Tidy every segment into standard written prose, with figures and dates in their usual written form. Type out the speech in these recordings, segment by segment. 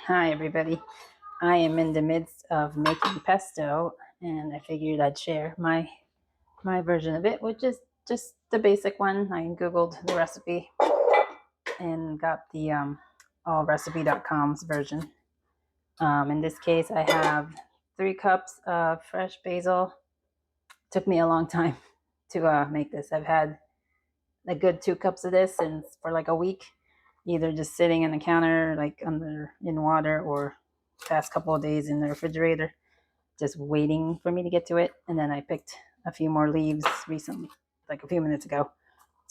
Hi everybody. I am in the midst of making pesto and I figured I'd share my version of it, which is just the basic one. I googled the recipe and got the allrecipe.com's version. In this case I have 3 cups of fresh basil. Took me a long time to make this. I've had a good 2 cups of this since for like a week, either just sitting in the counter like under in water or past couple of days in the refrigerator just waiting for me to get to it. And then I picked a few more leaves recently, like a few minutes ago,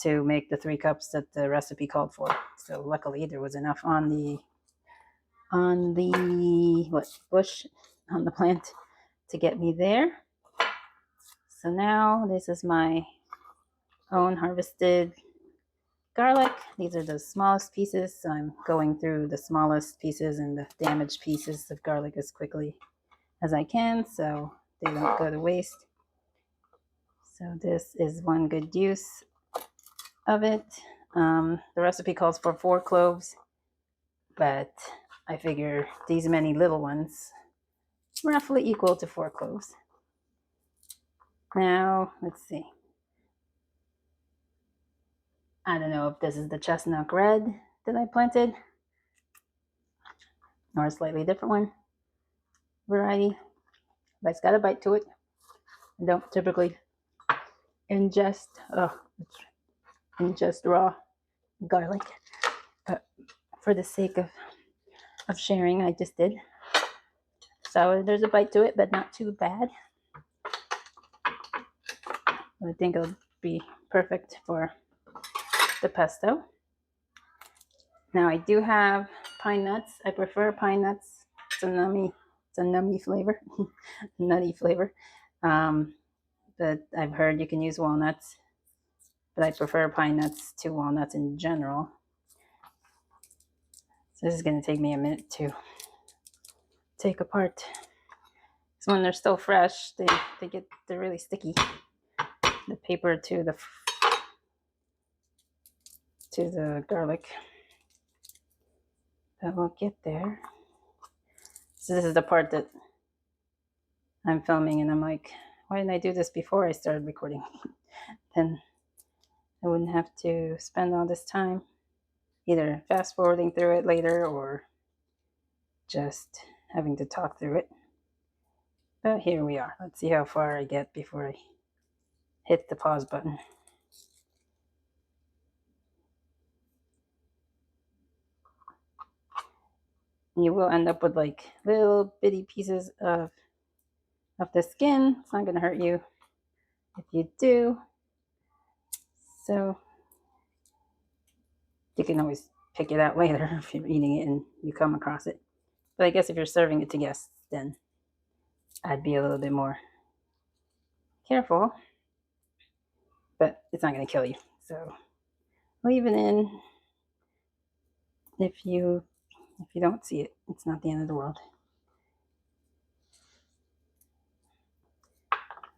to make the 3 cups that the recipe called for. So luckily there was enough on the bush on the plant to get me there. So now this is my own harvested garlic. These are the smallest pieces, so I'm going through the smallest pieces and the damaged pieces of garlic as quickly as I can so they don't go to waste. So this is one good use of it. The recipe calls for 4 cloves, but I figure these many little ones roughly equal to 4 cloves. Now, let's see. I don't know if this is the chestnut red that I planted or a slightly different one variety, but it's got a bite to it. I don't typically ingest raw garlic, but for the sake of sharing, I just did. So there's a bite to it, but not too bad. I think it'll be perfect for the pesto. Now I do have pine nuts. I prefer pine nuts. It's a nummy flavor, nutty flavor. But I've heard you can use walnuts, but I prefer pine nuts to walnuts in general. So this is going to take me a minute to take apart. So when they're still fresh, they're really sticky. The paper to the garlic. But we'll get there. So this is the part that I'm filming and I'm like, why didn't I do this before I started recording? Then I wouldn't have to spend all this time either fast forwarding through it later or just having to talk through it. But here we are. Let's see how far I get before I hit the pause button. You will end up with like little bitty pieces of the skin. It's not going to hurt you if you do. So you can always pick it out later if you're eating it and you come across it. But I guess if you're serving it to guests, then I'd be a little bit more careful. But it's not going to kill you. So leave it in. If you don't see it, it's not the end of the world.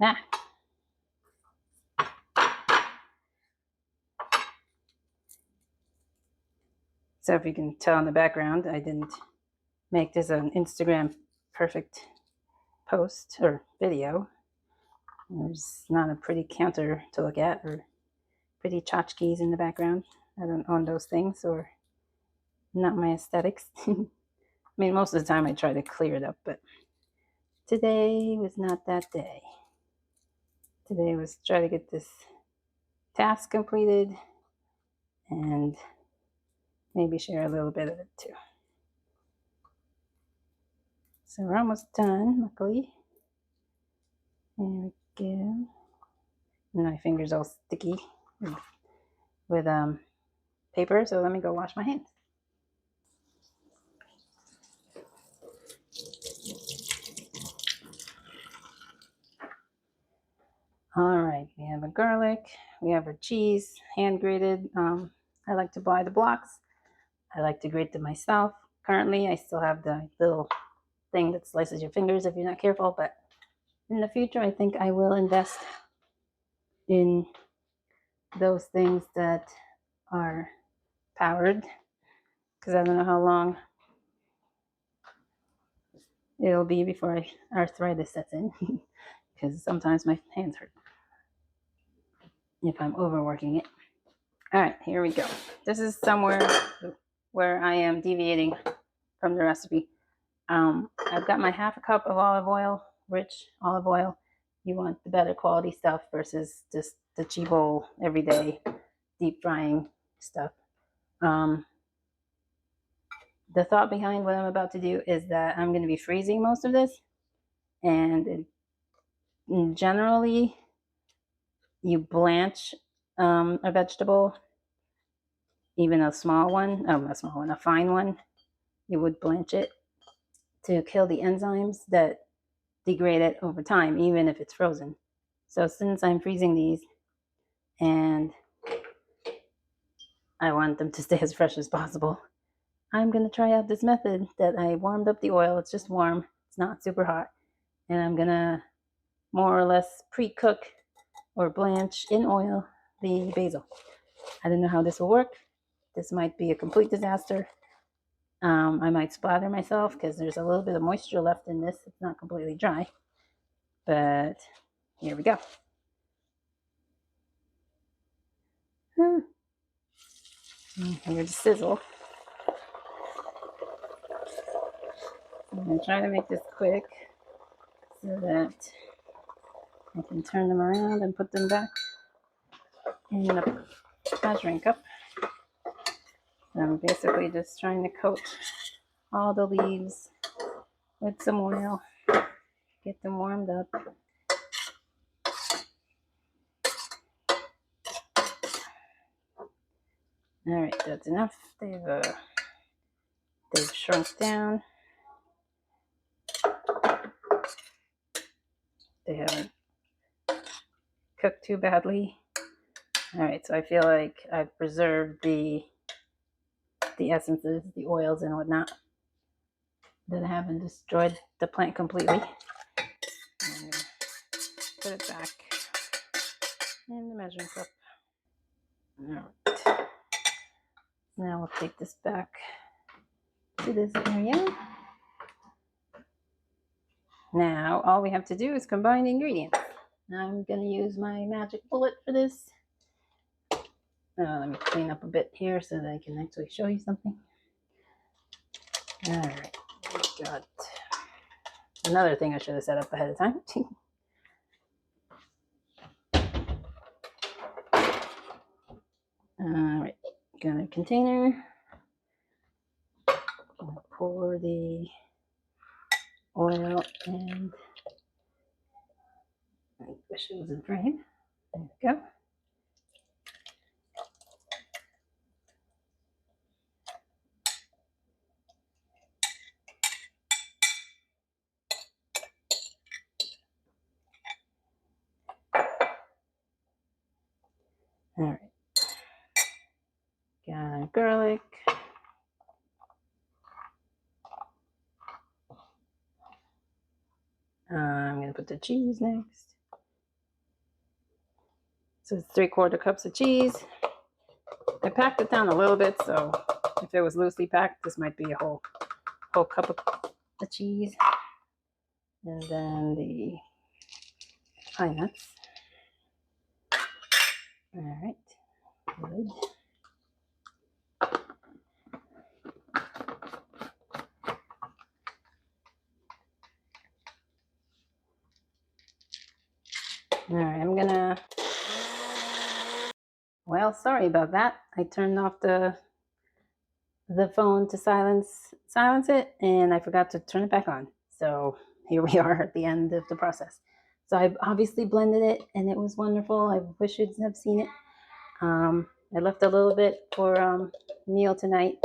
Ah. So if you can tell in the background, I didn't make this an Instagram perfect post or video. There's not a pretty counter to look at or pretty tchotchkes in the background. I don't own those things or not my aesthetics. I mean, most of the time I try to clear it up, but today was not that day. Today was try to get this task completed and maybe share a little bit of it too. So we're almost done, luckily. There we go. And my finger's all sticky with paper, so let me go wash my hands. All right, we have a garlic, we have our cheese, hand grated. I like to buy the blocks. I like to grate them myself. Currently, I still have the little thing that slices your fingers if you're not careful, but in the future, I think I will invest in those things that are powered, because I don't know how long it'll be before arthritis sets in, because sometimes my hands hurt if I'm overworking it. All right, here we go. This is somewhere where I am deviating from the recipe. I've got my half a cup of olive oil, rich olive oil. You want the better quality stuff versus just the cheap old everyday deep frying stuff. The thought behind what I'm about to do is that I'm going to be freezing most of this, and generally you blanch a vegetable, even a small one, not a small one, a fine one, you would blanch it to kill the enzymes that degrade it over time, even if it's frozen. So since I'm freezing these and I want them to stay as fresh as possible, I'm going to try out this method that I warmed up the oil. It's just warm. It's not super hot. And I'm going to more or less pre-cook or blanch in oil the basil. I don't know how this will work. This might be a complete disaster. I might splatter myself because there's a little bit of moisture left in this. It's not completely dry. But here we go. Here's the sizzle. I'm going to try to make this quick so that I can turn them around and put them back in a measuring cup. I'm basically just trying to coat all the leaves with some oil, get them warmed up. All right, that's enough. They've shrunk down. They haven't cooked too badly. All right, so I feel like I've preserved the essences, the oils and whatnot, that I haven't destroyed the plant completely. I'm gonna put it back in the measuring cup. All right. Now we'll take this back to this area. Now all we have to do is combine the ingredients. I'm going to use my magic bullet for this. Let me clean up a bit here so that I can actually show you something. All right, we got another thing I should have set up ahead of time. All right, got a container. Pour the oil and I wish it was in frame. There we go. All right. Got garlic. I'm going to put the cheese next. So it's 3/4 cups of cheese. I packed it down a little bit, so if it was loosely packed, this might be a whole cup of the cheese. And then the pine nuts. All right, good. All right, I'm gonna, well, sorry about that. I turned off the phone to silence it, and I forgot to turn it back on. So here we are at the end of the process. So I've obviously blended it, and it was wonderful. I wish you'd have seen it. I left a little bit for meal tonight.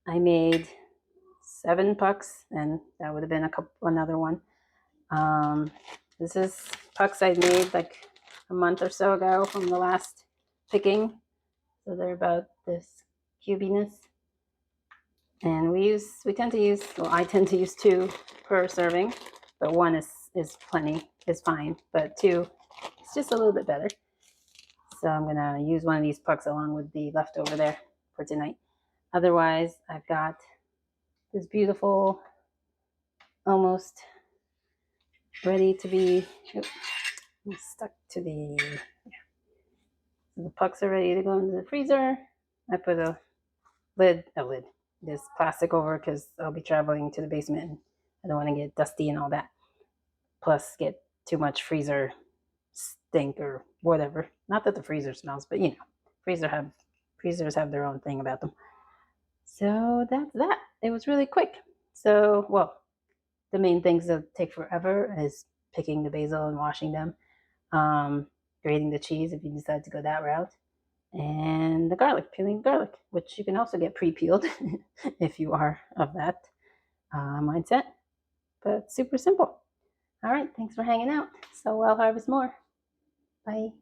I made 7 pucks, and that would have been another one. This is pucks I made like a month or so ago from the last picking. So they're about this cubiness. And I tend to use 2 per serving, but 1 is plenty, is fine, but 2 is just a little bit better. So I'm gonna use one of these pucks along with the leftover there for tonight. Otherwise, I've got this beautiful almost ready to be stuck to the pucks are ready to go into the freezer. I put a lid, this plastic over because I'll be traveling to the basement. And I don't want to get dusty and all that. Plus, get too much freezer stink or whatever. Not that the freezer smells, but freezers have their own thing about them. So that's that. It was really quick. So, well, the main things that take forever is picking the basil and washing them, grating the cheese if you decide to go that route, and the garlic, peeling garlic, which you can also get pre-peeled if you are of that mindset. But super simple. All right, thanks for hanging out. So I'll harvest more. Bye.